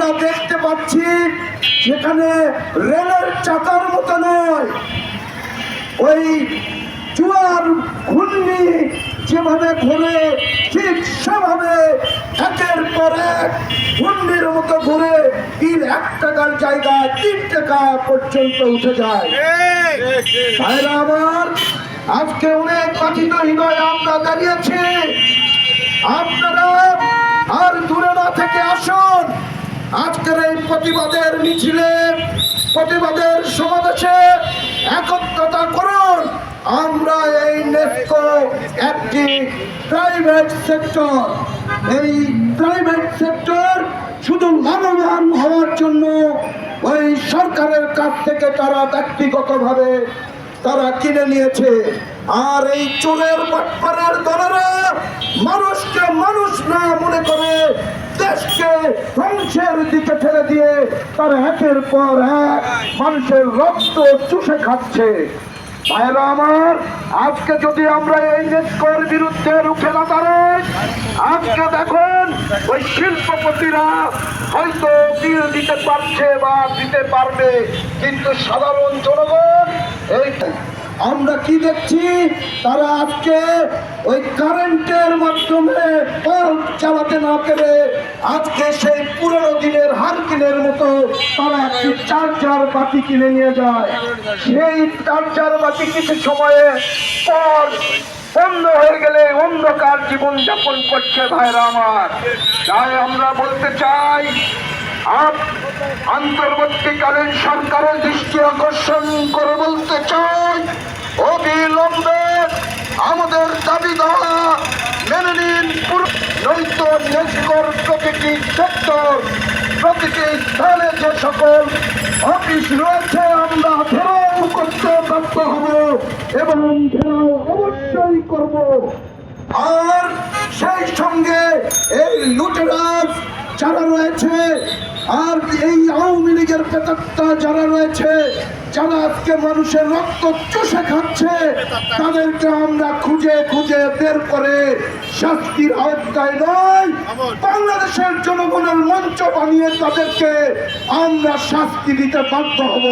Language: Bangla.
আমরা দেখতে পাচ্ছি সেখানে রেলের চাকার মতো নয়, ওই জোয়ার ঘূর্ণি যেভাবে ঘুরে ঠিক সেভাবে একের পর এক ঘূর্ণির মতো ঘুরে 1 টাকার জায়গায় 3 টাকা পর্যন্ত উঠে যায়। ভাইরা আমার, আজকে অনেক পাঠিত হৃদয় আমরা দাঁড়িয়েছি। আপনারা আর দূরে না থেকে আসুন, আজকের এই প্রতিবাদের মিছিলে, প্রতিবাদের সমাবেশে একত্রতা করুন। আমরা এই নেস্কো একটি প্রাইভেট সেক্টর, এই প্রাইভেট সেক্টর শুধু লাভবান হওয়ার জন্য ওই সরকারের কাছ থেকে তারা ব্যক্তিগতভাবে তারা কিনে নিয়েছে। আর এই চোরের বাটপারের দলেরা মানুষকে মানুষ না মনে করে দেশকে ধ্বংসের দিকে ঠেলে দিয়ে তারা একের পর এক মানুষের রক্ত চুষে খাচ্ছে। ভাইরা আমার, আজকে যদি আমরা এই নেস্কোর বিরুদ্ধে রুখে না দাঁড়াই, আজকে দেখুন ওই শিল্পপতিরা হয়তো বিল দিতে পারছে বা দিতে পারবে, কিন্তু সাধারণ জনগণ এই আমরা কি দেখছি, তারা আজকে ওই কারেন্টের মাধ্যমে বাল্ব চালাতে না পেরে আজকে সেই পুরনো দিনের হারকিনের মতো তারা একটি চার্জার বাতি কিনে নিয়ে যায়। সেই চার্জার বাতি কিছু সময়ে পর বন্ধ হয়ে গেলে অন্ধকার জীবন যাপন করছে। ভাইরা আমার, তাই আমরা বলতে চাই, অন্তর্বর্তীকালীন সরকারের দৃষ্টি আকর্ষণ করে বলতে চাই, অবিলম্বে আমাদের দাবি দেওয়া মেনে নিন। নয়তো নেস্কোর প্রতিটি সেক্টর, প্রতিটি স্থানে যে সকল অফিস রয়েছে আমরা ঘেরাও করতে বাধ্য হব এবং ঘেরাও অবশ্যই করব। আর সেই সঙ্গে এই লুটেরাস যারা রয়েছে, আর এই আওয়ামী লীগের প্রেতাত্মা যারা রয়েছে, যারা আজকে মানুষের রক্ত চুষে খাচ্ছে, তাদেরকে আমরা খুঁজে খুঁজে বের করে শাস্তির আওতায় নয়, বাংলাদেশের জনগণের মঞ্চ বানিয়ে তাদেরকে আমরা শাস্তি দিতে বাধ্য হব।